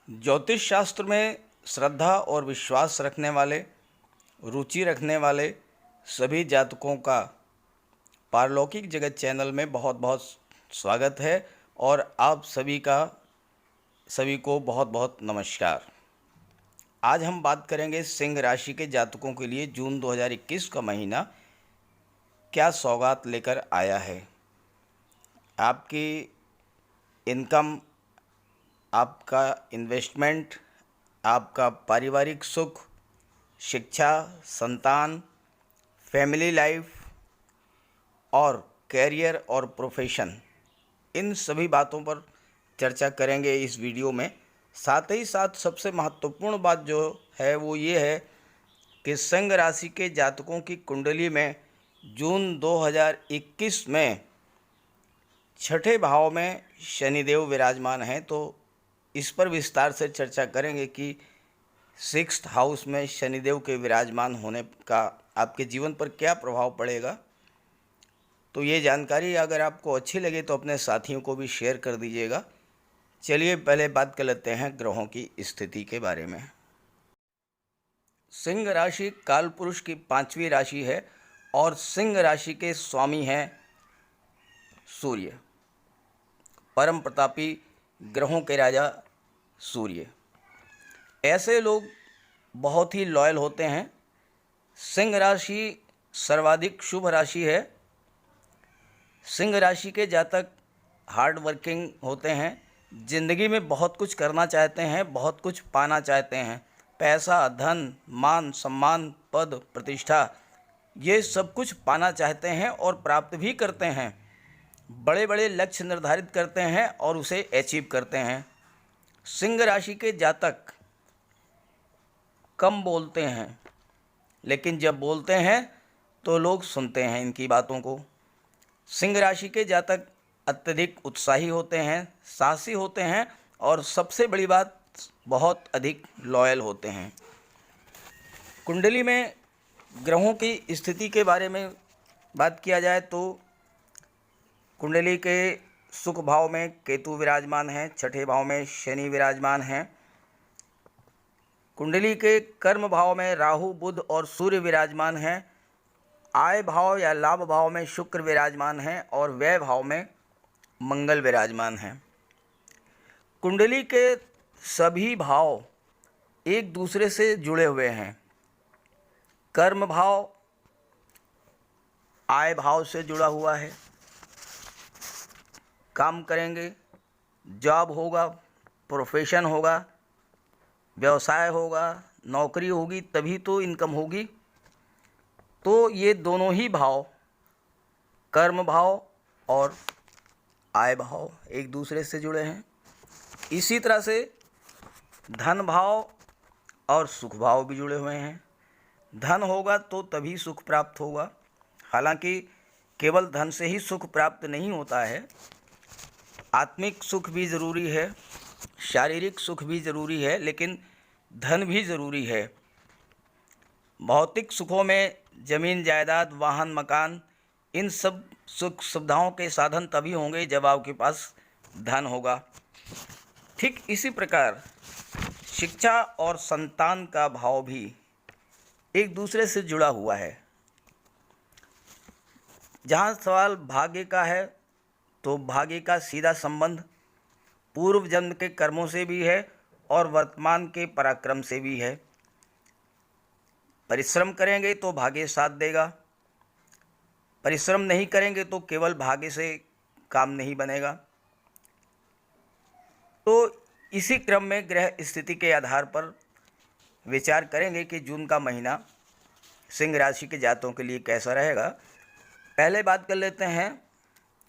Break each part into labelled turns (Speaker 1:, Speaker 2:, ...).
Speaker 1: ज्योतिष शास्त्र में श्रद्धा और विश्वास रखने वाले, रुचि रखने वाले सभी जातकों का पारलौकिक जगत चैनल में बहुत बहुत स्वागत है और आप सभी को बहुत बहुत नमस्कार। आज हम बात करेंगे सिंह राशि के जातकों के लिए जून 2021 का महीना क्या सौगात लेकर आया है। आपकी इनकम, आपका इन्वेस्टमेंट, आपका पारिवारिक सुख, शिक्षा, संतान, फैमिली लाइफ और कैरियर और प्रोफेशन, इन सभी बातों पर चर्चा करेंगे इस वीडियो में। साथ ही साथ सबसे महत्वपूर्ण बात जो है वो ये है कि सिंह राशि के जातकों की कुंडली में जून 2021 में छठे भाव में शनिदेव विराजमान हैं, तो इस पर विस्तार से चर्चा करेंगे कि 6th हाउस में शनिदेव के विराजमान होने का आपके जीवन पर क्या प्रभाव पड़ेगा। तो ये जानकारी अगर आपको अच्छी लगे तो अपने साथियों को भी शेयर कर दीजिएगा। चलिए पहले बात कर लेते हैं ग्रहों की स्थिति के बारे में। सिंह राशि कालपुरुष की 5वीं राशि है और सिंह राशि के स्वामी हैं सूर्य, परम प्रतापी ग्रहों के राजा सूर्य। ऐसे लोग बहुत ही लॉयल होते हैं। सिंह राशि सर्वाधिक शुभ राशि है। सिंह राशि के जातक हार्ड वर्किंग होते हैं, ज़िंदगी में बहुत कुछ करना चाहते हैं, बहुत कुछ पाना चाहते हैं। पैसा, धन, मान, सम्मान, पद, प्रतिष्ठा, ये सब कुछ पाना चाहते हैं और प्राप्त भी करते हैं। बड़े बड़े लक्ष्य निर्धारित करते हैं और उसे अचीव करते हैं। सिंह राशि के जातक कम बोलते हैं, लेकिन जब बोलते हैं तो लोग सुनते हैं इनकी बातों को। सिंह राशि के जातक अत्यधिक उत्साही होते हैं, साहसी होते हैं और सबसे बड़ी बात बहुत अधिक लॉयल होते हैं। कुंडली में ग्रहों की स्थिति के बारे में बात किया जाए तो कुंडली के सुख भाव में केतु विराजमान हैं, छठे भाव में शनि विराजमान हैं। कुंडली के कर्म भाव में राहु, बुध और सूर्य विराजमान हैं। आय भाव या लाभ भाव में शुक्र विराजमान हैं और व्यय भाव में मंगल विराजमान हैं। कुंडली के सभी भाव एक दूसरे से जुड़े हुए हैं। कर्म भाव आय भाव से जुड़ा हुआ है। काम करेंगे, जॉब होगा, प्रोफेशन होगा, व्यवसाय होगा, नौकरी होगी, तभी तो इनकम होगी। तो ये दोनों ही भाव, कर्म भाव और आय भाव, एक दूसरे से जुड़े हैं। इसी तरह से धन भाव और सुख भाव भी जुड़े हुए हैं। धन होगा तो तभी सुख प्राप्त होगा। हालांकि केवल धन से ही सुख प्राप्त नहीं होता है, आत्मिक सुख भी ज़रूरी है, शारीरिक सुख भी ज़रूरी है, लेकिन धन भी ज़रूरी है। भौतिक सुखों में ज़मीन, जायदाद, वाहन, मकान, इन सब सुख सुविधाओं के साधन तभी होंगे जब आपके पास धन होगा। ठीक इसी प्रकार शिक्षा और संतान का भाव भी एक दूसरे से जुड़ा हुआ है। जहाँ सवाल भाग्य का है तो भाग्य का सीधा संबंध पूर्व जन्म के कर्मों से भी है और वर्तमान के पराक्रम से भी है। परिश्रम करेंगे तो भाग्य साथ देगा, परिश्रम नहीं करेंगे तो केवल भाग्य से काम नहीं बनेगा। तो इसी क्रम में ग्रह स्थिति के आधार पर विचार करेंगे कि जून का महीना सिंह राशि के जातकों के लिए कैसा रहेगा। पहले बात कर लेते हैं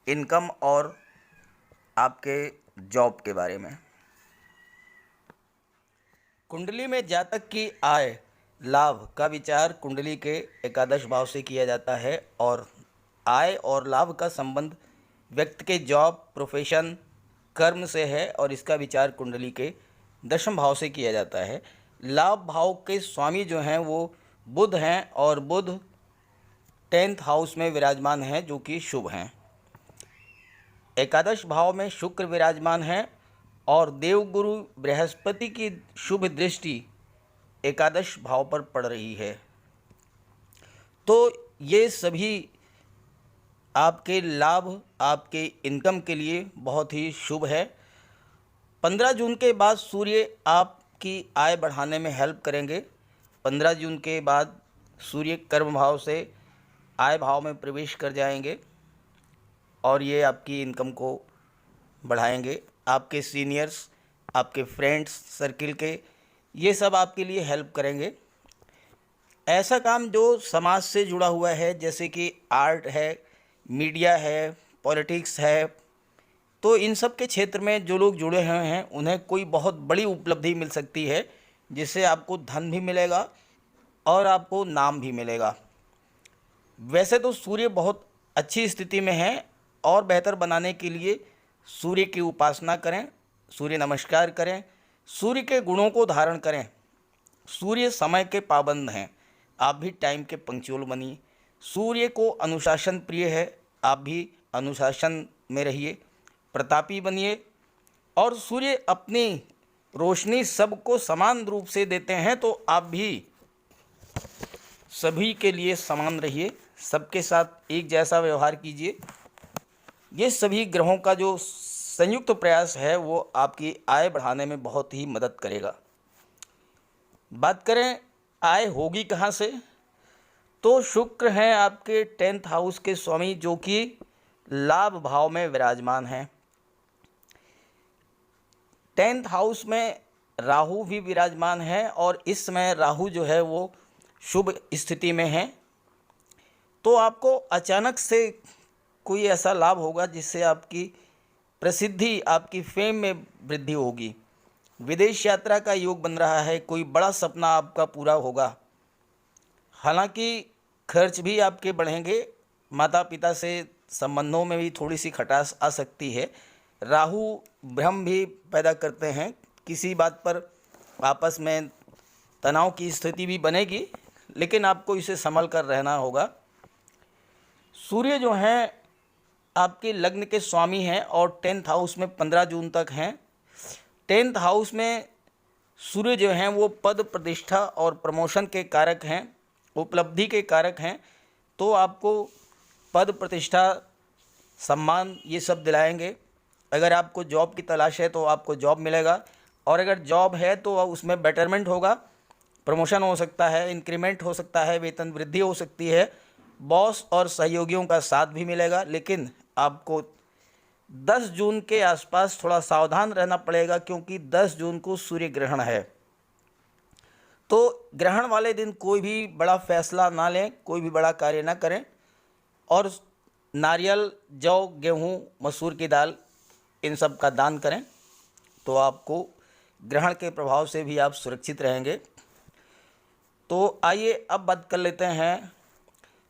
Speaker 1: इनकम और आपके जॉब के बारे में। कुंडली में जातक की आय लाभ का विचार कुंडली के एकादश भाव से किया जाता है और आय और लाभ का संबंध व्यक्ति के जॉब, प्रोफेशन, कर्म से है और इसका विचार कुंडली के दशम भाव से किया जाता है। लाभ भाव के स्वामी जो हैं वो बुध हैं और बुध 10th हाउस में विराजमान हैं, जो कि शुभ हैं। एकादश भाव में शुक्र विराजमान हैं और देवगुरु बृहस्पति की शुभ दृष्टि एकादश भाव पर पड़ रही है। तो ये सभी आपके लाभ, आपके इनकम के लिए बहुत ही शुभ है। 15 जून के बाद सूर्य आपकी आय बढ़ाने में हेल्प करेंगे। 15 जून के बाद सूर्य कर्म भाव से आय भाव में प्रवेश कर जाएंगे और ये आपकी इनकम को बढ़ाएंगे। आपके सीनियर्स, आपके फ्रेंड्स सर्किल के, ये सब आपके लिए हेल्प करेंगे। ऐसा काम जो समाज से जुड़ा हुआ है, जैसे कि आर्ट है, मीडिया है, पॉलिटिक्स है, तो इन सब के क्षेत्र में जो लोग जुड़े हुए हैं उन्हें कोई बहुत बड़ी उपलब्धि मिल सकती है, जिससे आपको धन भी मिलेगा और आपको नाम भी मिलेगा। वैसे तो सूर्य बहुत अच्छी स्थिति में है और बेहतर बनाने के लिए सूर्य की उपासना करें, सूर्य नमस्कार करें, सूर्य के गुणों को धारण करें। सूर्य समय के पाबंद हैं, आप भी टाइम के पंक्चुअल बनिए। सूर्य को अनुशासन प्रिय है, आप भी अनुशासन में रहिए, प्रतापी बनिए। और सूर्य अपनी रोशनी सबको समान रूप से देते हैं, तो आप भी सभी के लिए समान रहिए, सबके साथ एक जैसा व्यवहार कीजिए। ये सभी ग्रहों का जो संयुक्त प्रयास है वो आपकी आय बढ़ाने में बहुत ही मदद करेगा। बात करें आय होगी कहाँ से, तो शुक्र हैं आपके 10th हाउस के स्वामी, जो कि लाभ भाव में विराजमान हैं। 10th हाउस में राहु भी विराजमान है और इस समय राहु जो है वो शुभ स्थिति में है। तो आपको अचानक से कोई ऐसा लाभ होगा जिससे आपकी प्रसिद्धि, आपकी फेम में वृद्धि होगी। विदेश यात्रा का योग बन रहा है, कोई बड़ा सपना आपका पूरा होगा। हालांकि खर्च भी आपके बढ़ेंगे, माता पिता से संबंधों में भी थोड़ी सी खटास आ सकती है। राहु भ्रम भी पैदा करते हैं, किसी बात पर आपस में तनाव की स्थिति भी बनेगी, लेकिन आपको इसे संभल कर रहना होगा। सूर्य जो हैं आपके लग्न के स्वामी हैं और 10th हाउस में 15 जून तक हैं। 10th हाउस में सूर्य जो हैं वो पद, प्रतिष्ठा और प्रमोशन के कारक हैं, उपलब्धि के कारक हैं। तो आपको पद, प्रतिष्ठा, सम्मान ये सब दिलाएंगे। अगर आपको जॉब की तलाश है तो आपको जॉब मिलेगा, और अगर जॉब है तो उसमें बेटरमेंट होगा, प्रमोशन हो सकता है, इंक्रीमेंट हो सकता है, वेतन वृद्धि हो सकती है, बॉस और सहयोगियों का साथ भी मिलेगा। लेकिन आपको 10 जून के आसपास थोड़ा सावधान रहना पड़ेगा, क्योंकि 10 जून को सूर्य ग्रहण है। तो ग्रहण वाले दिन कोई भी बड़ा फैसला ना लें, कोई भी बड़ा कार्य ना करें, और नारियल, जौ, गेहूँ, मसूर की दाल, इन सब का दान करें, तो आपको ग्रहण के प्रभाव से भी आप सुरक्षित रहेंगे। तो आइए अब बात कर लेते हैं।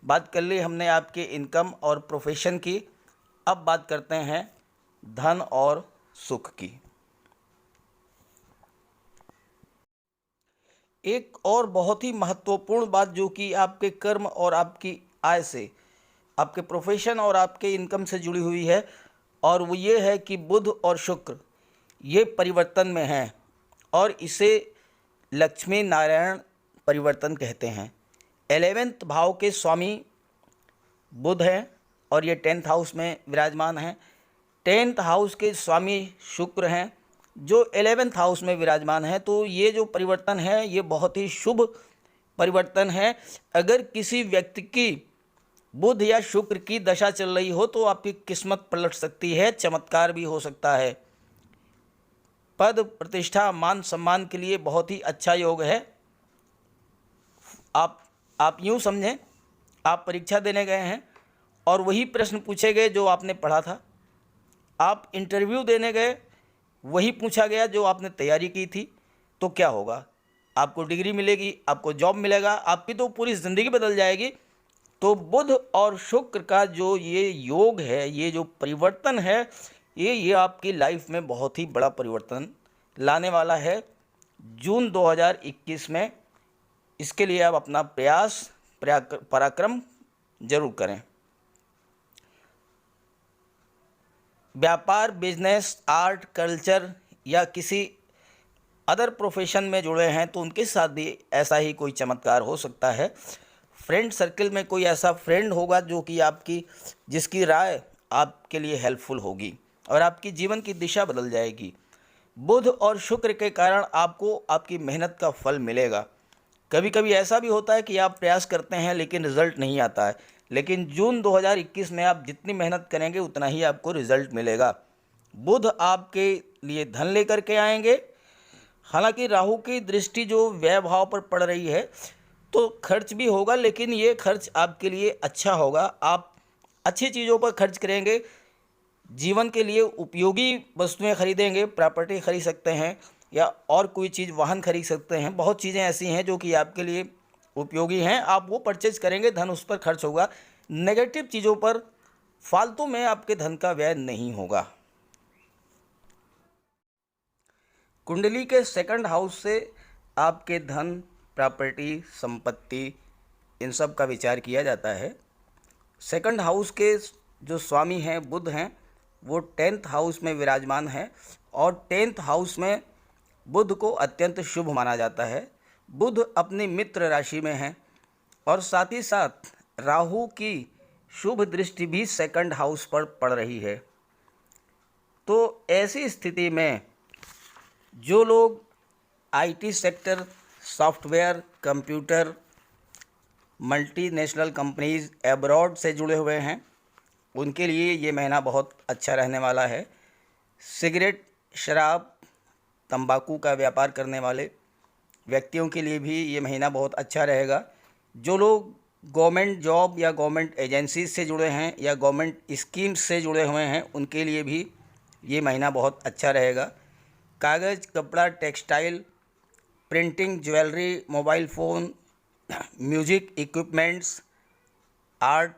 Speaker 1: बात कर ली हमने आपके इनकम और प्रोफेशन की, अब बात करते हैं धन और सुख की। एक और बहुत ही महत्वपूर्ण बात जो कि आपके कर्म और आपकी आय से, आपके प्रोफेशन और आपके इनकम से जुड़ी हुई है, और वो ये है कि बुध और शुक्र ये परिवर्तन में हैं, और इसे लक्ष्मी नारायण परिवर्तन कहते हैं। 11th भाव के स्वामी बुध हैं और ये 10th हाउस में विराजमान हैं। 10th हाउस के स्वामी शुक्र हैं जो 11th हाउस में विराजमान है। तो ये जो परिवर्तन है ये बहुत ही शुभ परिवर्तन है। अगर किसी व्यक्ति की बुध या शुक्र की दशा चल रही हो तो आपकी किस्मत पलट सकती है, चमत्कार भी हो सकता है। पद, प्रतिष्ठा, मान सम्मान के लिए बहुत ही अच्छा योग है। आप यूँ समझें, आप परीक्षा देने गए हैं और वही प्रश्न पूछे गए जो आपने पढ़ा था। आप इंटरव्यू देने गए, वही पूछा गया जो आपने तैयारी की थी, तो क्या होगा? आपको डिग्री मिलेगी, आपको जॉब मिलेगा, आपकी तो पूरी ज़िंदगी बदल जाएगी। तो बुध और शुक्र का जो ये योग है, ये जो परिवर्तन है, ये आपकी लाइफ में बहुत ही बड़ा परिवर्तन लाने वाला है जून 2021 में। इसके लिए आप अपना प्रयास, पराक्रम जरूर करें। व्यापार, बिजनेस, आर्ट, कल्चर, या किसी अदर प्रोफेशन में जुड़े हैं तो उनके साथ भी ऐसा ही कोई चमत्कार हो सकता है। फ्रेंड सर्कल में कोई ऐसा फ्रेंड होगा जो कि जिसकी राय आपके लिए हेल्पफुल होगी और आपकी जीवन की दिशा बदल जाएगी। बुध और शुक्र के कारण आपको आपकी मेहनत का फल मिलेगा। कभी कभी ऐसा भी होता है कि आप प्रयास करते हैं लेकिन रिज़ल्ट नहीं आता है, लेकिन जून 2021 में आप जितनी मेहनत करेंगे उतना ही आपको रिज़ल्ट मिलेगा। बुध आपके लिए धन लेकर के आएंगे। हालांकि राहु की दृष्टि जो व्यय भाव पर पड़ रही है तो खर्च भी होगा, लेकिन ये खर्च आपके लिए अच्छा होगा। आप अच्छी चीज़ों पर खर्च करेंगे, जीवन के लिए उपयोगी वस्तुएं खरीदेंगे, प्रॉपर्टी खरीद सकते हैं या और कोई चीज़ वाहन खरीद सकते हैं। बहुत चीज़ें ऐसी हैं जो कि आपके लिए उपयोगी हैं, आप वो परचेज करेंगे, धन उस पर खर्च होगा। नेगेटिव चीज़ों पर फालतू में आपके धन का व्यय नहीं होगा। कुंडली के सेकंड हाउस से आपके धन, प्रॉपर्टी, संपत्ति, इन सब का विचार किया जाता है। सेकंड हाउस के जो स्वामी हैं बुध हैं, वो 10th हाउस में विराजमान है और 10th हाउस में बुध को अत्यंत शुभ माना जाता है। बुध अपनी मित्र राशि में है और साथ ही साथ राहु की शुभ दृष्टि भी सेकंड हाउस पर पड़ रही है। तो ऐसी स्थिति में जो लोग IT sector, software, computer, multinational companies, abroad से जुड़े हुए हैं, उनके लिए ये महीना बहुत अच्छा रहने वाला है। सिगरेट, शराब, तंबाकू का व्यापार करने वाले व्यक्तियों के लिए भी ये महीना बहुत अच्छा रहेगा। जो लोग गवर्नमेंट जॉब या गवर्नमेंट एजेंसीज से जुड़े हैं या गवर्नमेंट स्कीम्स से जुड़े हुए हैं, उनके लिए भी ये महीना बहुत अच्छा रहेगा। कागज़, कपड़ा, textile, printing, jewellery, mobile phone, music equipments, art,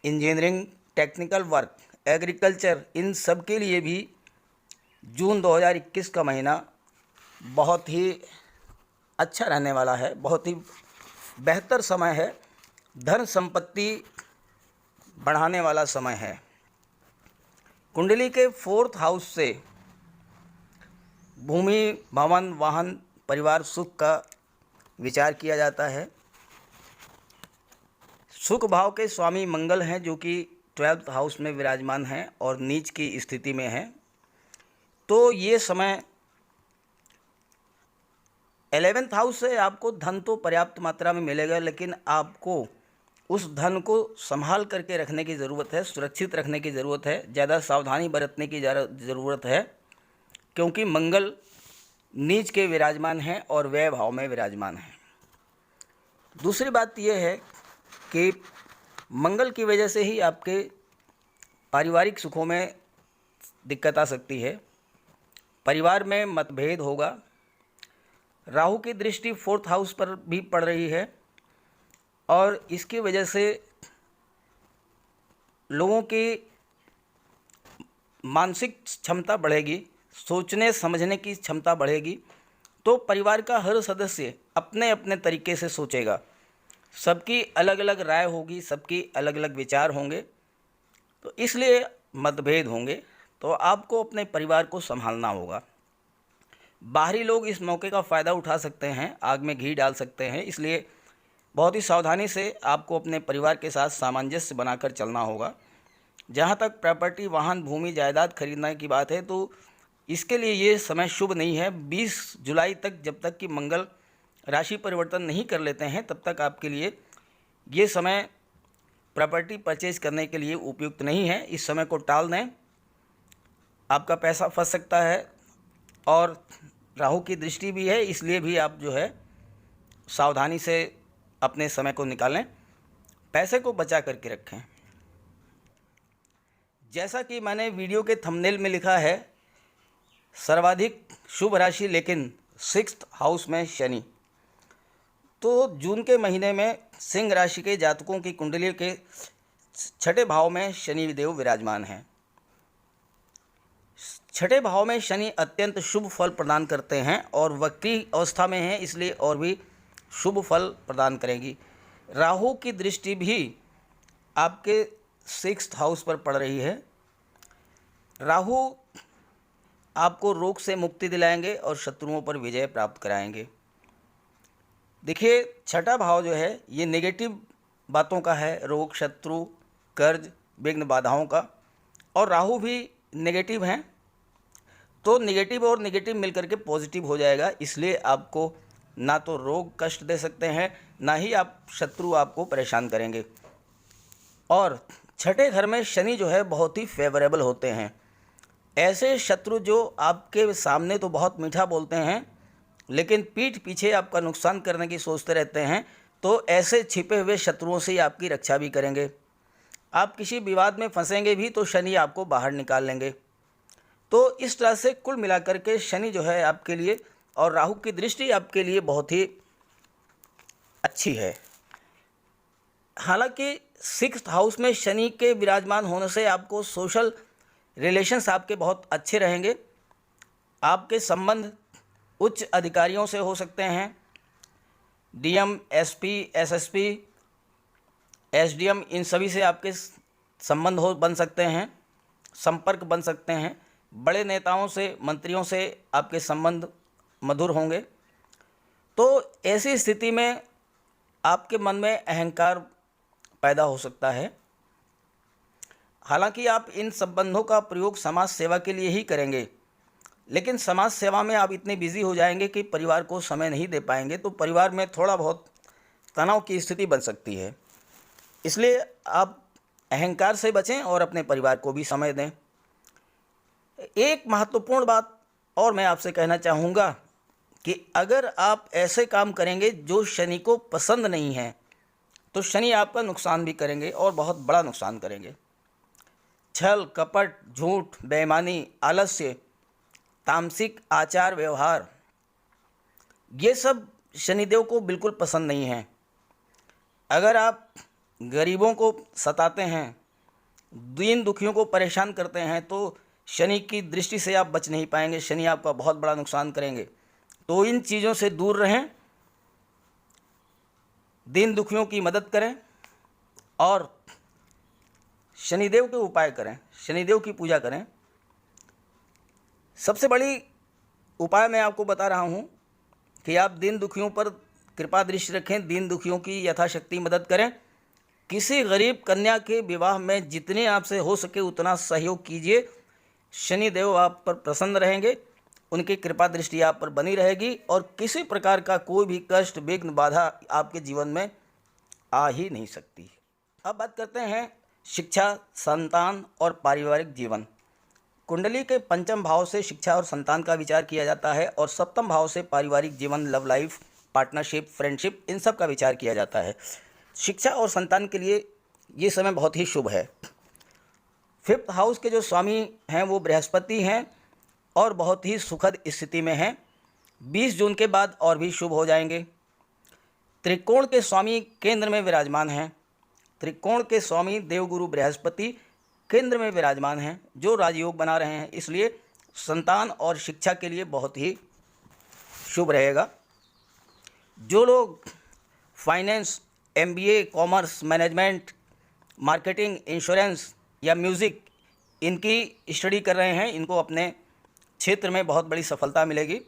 Speaker 1: engineering, technical work, agriculture, इन सब के लिए भी जून 2021 का महीना बहुत ही अच्छा रहने वाला है, बहुत ही बेहतर समय है, धन संपत्ति बढ़ाने वाला समय है। कुंडली के 4th हाउस से भूमि, भवन, वाहन, परिवार सुख का विचार किया जाता है। सुख भाव के स्वामी मंगल हैं जो कि 12th हाउस में विराजमान हैं और नीच की स्थिति में हैं। तो ये समय 11th हाउस से आपको धन तो पर्याप्त मात्रा में मिलेगा, लेकिन आपको उस धन को संभाल करके रखने की ज़रूरत है, सुरक्षित रखने की ज़रूरत है, ज़्यादा सावधानी बरतने की ज़रूरत है, क्योंकि मंगल नीच के विराजमान हैं और व्यय भाव में विराजमान हैं। दूसरी बात यह है कि मंगल की वजह से ही आपके पारिवारिक सुखों में दिक्कत आ सकती है, परिवार में मतभेद होगा। राहु की दृष्टि 4th हाउस पर भी पड़ रही है और इसकी वजह से लोगों की मानसिक क्षमता बढ़ेगी, सोचने समझने की क्षमता बढ़ेगी। तो परिवार का हर सदस्य अपने अपने तरीके से सोचेगा, सबकी अलग अलग राय होगी, सबकी अलग अलग विचार होंगे, तो इसलिए मतभेद होंगे। तो आपको अपने परिवार को संभालना होगा। बाहरी लोग इस मौके का फ़ायदा उठा सकते हैं, आग में घी डाल सकते हैं, इसलिए बहुत ही सावधानी से आपको अपने परिवार के साथ सामंजस्य बनाकर चलना होगा। जहाँ तक प्रॉपर्टी, वाहन, भूमि, जायदाद खरीदने की बात है तो इसके लिए ये समय शुभ नहीं है। 20 जुलाई तक, जब तक कि मंगल राशि परिवर्तन नहीं कर लेते हैं, तब तक आपके लिए ये समय प्रॉपर्टी परचेज करने के लिए उपयुक्त नहीं है। इस समय को टाल दें, आपका पैसा फंस सकता है और राहु की दृष्टि भी है, इसलिए भी आप जो है सावधानी से अपने समय को निकालें, पैसे को बचा करके रखें। जैसा कि मैंने वीडियो के थंबनेल में लिखा है, सर्वाधिक शुभ राशि लेकिन 6th हाउस में शनि। तो जून के महीने में सिंह राशि के जातकों की कुंडली के 6ठे भाव में शनि देव विराजमान हैं। 6ठे भाव में शनि अत्यंत शुभ फल प्रदान करते हैं और वक्री अवस्था में हैं, इसलिए और भी शुभ फल प्रदान करेंगी। राहु की दृष्टि भी आपके 6th हाउस पर पड़ रही है। राहु आपको रोग से मुक्ति दिलाएंगे और शत्रुओं पर विजय प्राप्त कराएंगे। देखिए, छठा भाव जो है ये नेगेटिव बातों का है, रोग, शत्रु, कर्ज, विघ्न, बाधाओं का। और राहु भी नेगेटिव हैं, तो नेगेटिव और नेगेटिव मिलकर के पॉजिटिव हो जाएगा। इसलिए आपको ना तो रोग कष्ट दे सकते हैं, ना ही आप शत्रु आपको परेशान करेंगे। और छठे घर में शनि जो है बहुत ही फेवरेबल होते हैं। ऐसे शत्रु जो आपके सामने तो बहुत मीठा बोलते हैं, लेकिन पीठ पीछे आपका नुकसान करने की सोचते रहते हैं, तो ऐसे छिपे हुए शत्रुओं से ही आपकी रक्षा भी करेंगे। आप किसी विवाद में फंसेंगे भी तो शनि आपको बाहर निकाल लेंगे। तो इस तरह से कुल मिलाकर के शनि जो है आपके लिए, और राहु की दृष्टि आपके लिए बहुत ही अच्छी है। हालांकि 6th हाउस में शनि के विराजमान होने से आपको सोशल रिलेशंस आपके बहुत अच्छे रहेंगे। आपके संबंध उच्च अधिकारियों से हो सकते हैं, डीएम, एसपी, एसएसपी, एसडीएम, इन सभी से आपके संबंध बन सकते हैं, संपर्क बन सकते हैं। बड़े नेताओं से, मंत्रियों से आपके संबंध मधुर होंगे। तो ऐसी स्थिति में आपके मन में अहंकार पैदा हो सकता है। हालांकि आप इन संबंधों का प्रयोग समाज सेवा के लिए ही करेंगे, लेकिन समाज सेवा में आप इतने बिजी हो जाएंगे कि परिवार को समय नहीं दे पाएंगे, तो परिवार में थोड़ा बहुत तनाव की स्थिति बन सकती है। इसलिए आप अहंकार से बचें और अपने परिवार को भी समय दें। एक महत्वपूर्ण बात और मैं आपसे कहना चाहूँगा कि अगर आप ऐसे काम करेंगे जो शनि को पसंद नहीं है, तो शनि आपका नुकसान भी करेंगे और बहुत बड़ा नुकसान करेंगे। छल, कपट, झूठ, बेईमानी, आलस्य, तामसिक आचार व्यवहार, ये सब शनिदेव को बिल्कुल पसंद नहीं है। अगर आप गरीबों को सताते हैं, दीन दुखियों को परेशान करते हैं, तो शनि की दृष्टि से आप बच नहीं पाएंगे। शनि आपका बहुत बड़ा नुकसान करेंगे। तो इन चीज़ों से दूर रहें, दीन दुखियों की मदद करें और शनिदेव के उपाय करें, शनिदेव की पूजा करें। सबसे बड़ी उपाय मैं आपको बता रहा हूँ कि आप दीन दुखियों पर कृपा दृष्टि रखें, दीन दुखियों की यथाशक्ति मदद करें। किसी गरीब कन्या के विवाह में जितने आपसे हो सके उतना सहयोग कीजिए। शनिदेव आप पर प्रसन्न रहेंगे, उनकी कृपा दृष्टि आप पर बनी रहेगी और किसी प्रकार का कोई भी कष्ट, विघ्न, बाधा आपके जीवन में आ ही नहीं सकती। अब बात करते हैं शिक्षा, संतान और पारिवारिक जीवन। कुंडली के पंचम भाव से शिक्षा और संतान का विचार किया जाता है और सप्तम भाव से पारिवारिक जीवन, लव लाइफ, पार्टनरशिप, फ्रेंडशिप, इन सब का विचार किया जाता है। शिक्षा और संतान के लिए ये समय बहुत ही शुभ है। 5th हाउस के जो स्वामी हैं वो बृहस्पति हैं और बहुत ही सुखद स्थिति में हैं। 20 जून के बाद और भी शुभ हो जाएंगे। त्रिकोण के स्वामी केंद्र में विराजमान हैं। त्रिकोण के स्वामी देवगुरु बृहस्पति केंद्र में विराजमान हैं, जो राजयोग बना रहे हैं। इसलिए संतान और शिक्षा के लिए बहुत ही शुभ रहेगा। जो लोग finance, MBA, commerce, management, marketing, insurance या म्यूज़िक इनकी स्टडी कर रहे हैं, इनको अपने क्षेत्र में बहुत बड़ी सफलता मिलेगी।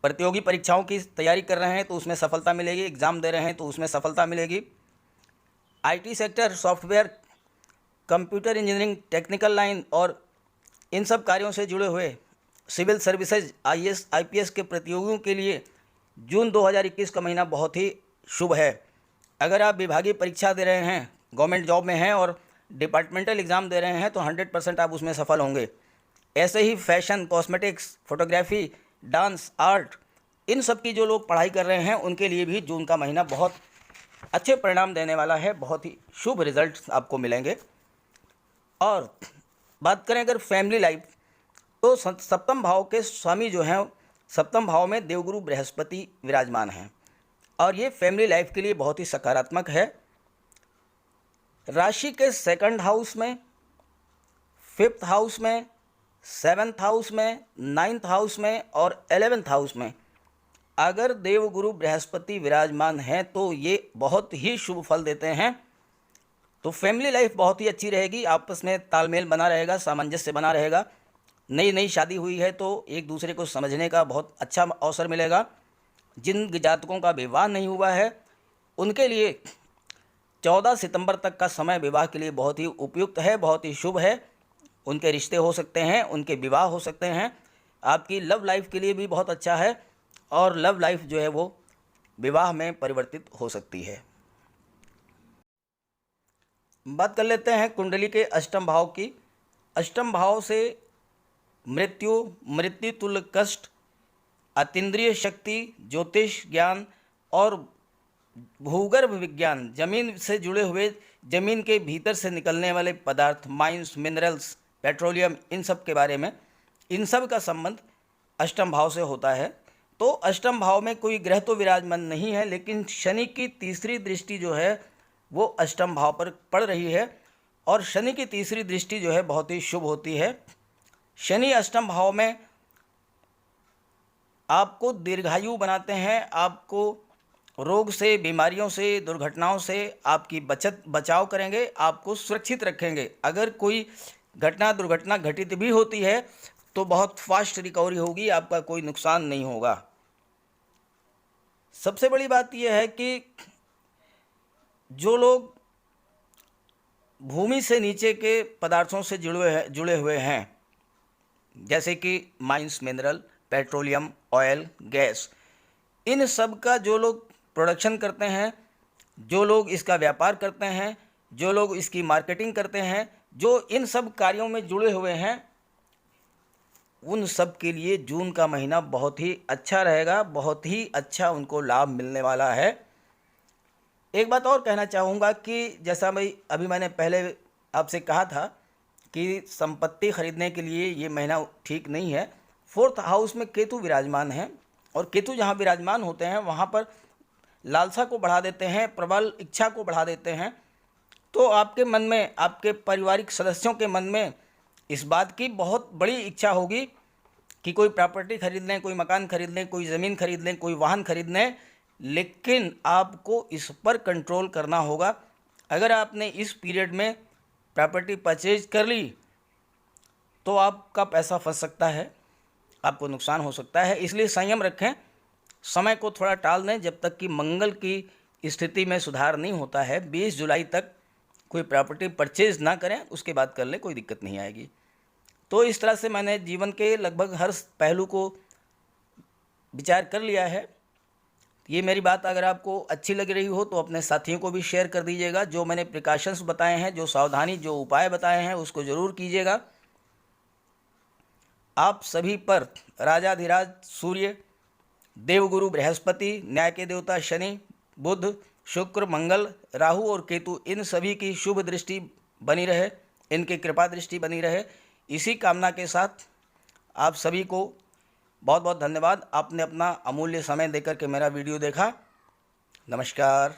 Speaker 1: प्रतियोगी परीक्षाओं की तैयारी कर रहे हैं तो उसमें सफलता मिलेगी। एग्ज़ाम दे रहे हैं तो उसमें सफलता मिलेगी। IT sector, software, computer engineering, technical line और इन सब कार्यों से जुड़े हुए सिविल सर्विसेज, IAS, IPS के प्रतियोगियों के लिए जून 2021 का महीना बहुत ही शुभ है। अगर आप विभागीय परीक्षा दे रहे हैं, गवर्नमेंट जॉब में हैं और डिपार्टमेंटल एग्ज़ाम दे रहे हैं तो 100% आप उसमें सफल होंगे। ऐसे ही fashion, cosmetics, photography, dance, art, इन सब की जो लोग पढ़ाई कर रहे हैं उनके लिए भी जून का महीना बहुत अच्छे परिणाम देने वाला है। बहुत ही शुभ रिजल्ट आपको मिलेंगे। और बात करें अगर फैमिली लाइफ, तो सप्तम भाव के स्वामी जो हैं, सप्तम भाव में देवगुरु बृहस्पति विराजमान हैं और ये फैमिली लाइफ के लिए बहुत ही सकारात्मक है। राशि के 2nd हाउस में, 5th हाउस में, 7th हाउस में, 9th हाउस में और 11th हाउस में अगर देवगुरु बृहस्पति विराजमान हैं तो ये बहुत ही शुभ फल देते हैं। तो फैमिली लाइफ बहुत ही अच्छी रहेगी, आपस में तालमेल बना रहेगा, सामंजस्य बना रहेगा, नई नई शादी हुई है तो एक दूसरे को समझने का बहुत अच्छा अवसर मिलेगा। जिन जातकों का विवाह नहीं हुआ है उनके लिए 14 सितंबर तक का समय विवाह के लिए बहुत ही उपयुक्त है, बहुत ही शुभ है। उनके रिश्ते हो सकते हैं, उनके विवाह हो सकते हैं। आपकी लव लाइफ के लिए भी बहुत अच्छा है और लव लाइफ जो है वो विवाह में परिवर्तित हो सकती है। बात कर लेते हैं कुंडली के अष्टम भाव की। अष्टम भाव से मृत्यु, मृत्यु तुल्य कष्ट, अतीन्द्रिय शक्ति, ज्योतिष ज्ञान और भूगर्भ विज्ञान, जमीन से जुड़े हुए, जमीन के भीतर से निकलने वाले पदार्थ, माइंस, मिनरल्स, पेट्रोलियम, इन सब के बारे में, इन सब का संबंध अष्टम भाव से होता है। तो अष्टम भाव में कोई ग्रह तो विराजमान नहीं है, लेकिन शनि की तीसरी दृष्टि जो है वो अष्टम भाव पर पड़ रही है और शनि की तीसरी दृष्टि जो है बहुत ही शुभ होती है। शनि अष्टम भाव में आपको दीर्घायु बनाते हैं, आपको रोग से, बीमारियों से, दुर्घटनाओं से आपकी बचाव करेंगे, आपको सुरक्षित रखेंगे। अगर कोई घटना दुर्घटना घटित भी होती है तो बहुत फास्ट रिकवरी होगी, आपका कोई नुकसान नहीं होगा। सबसे बड़ी बात यह है कि जो लोग भूमि से नीचे के पदार्थों से जुड़े हुए हैं, जैसे कि mines, mineral, petroleum, oil, gas, इन सब का जो लोग प्रोडक्शन करते हैं, जो लोग इसका व्यापार करते हैं, जो लोग इसकी मार्केटिंग करते हैं, जो इन सब कार्यों में जुड़े हुए हैं, उन सब के लिए जून का महीना बहुत ही अच्छा रहेगा, बहुत ही अच्छा उनको लाभ मिलने वाला है। एक बात और कहना चाहूँगा कि जैसा अभी मैंने पहले आपसे कहा था कि संपत्ति खरीदने के लिए ये महीना ठीक नहीं है। 4th हाउस में केतु विराजमान है और केतु जहाँ विराजमान होते हैं वहाँ पर लालसा को बढ़ा देते हैं, प्रबल इच्छा को बढ़ा देते हैं। तो आपके मन में, आपके पारिवारिक सदस्यों के मन में इस बात की बहुत बड़ी इच्छा होगी कि कोई प्रॉपर्टी खरीद लें, कोई मकान खरीद लें, कोई ज़मीन खरीद लें, कोई वाहन खरीद लें, लेकिन आपको इस पर कंट्रोल करना होगा। अगर आपने इस पीरियड में प्रॉपर्टी परचेज कर ली तो आपका पैसा फंस सकता है, आपको नुकसान हो सकता है। इसलिए संयम रखें, समय को थोड़ा टाल दें जब तक कि मंगल की स्थिति में सुधार नहीं होता है। 20 जुलाई तक कोई प्रॉपर्टी परचेज ना करें, उसके बाद कर लें, कोई दिक्कत नहीं आएगी। तो इस तरह से मैंने जीवन के लगभग हर पहलू को विचार कर लिया है। ये मेरी बात अगर आपको अच्छी लग रही हो तो अपने साथियों को भी शेयर कर दीजिएगा। जो मैंने प्रिकॉशंस बताए हैं, जो सावधानी, जो उपाय बताए हैं, उसको ज़रूर कीजिएगा। आप सभी पर राजाधिराज सूर्य, देवगुरु बृहस्पति, न्याय के देवता शनि, बुध, शुक्र, मंगल, राहु और केतु, इन सभी की शुभ दृष्टि बनी रहे, इनकी कृपा दृष्टि बनी रहे। इसी कामना के साथ आप सभी को बहुत बहुत धन्यवाद। आपने अपना अमूल्य समय देकर के मेरा वीडियो देखा। नमस्कार।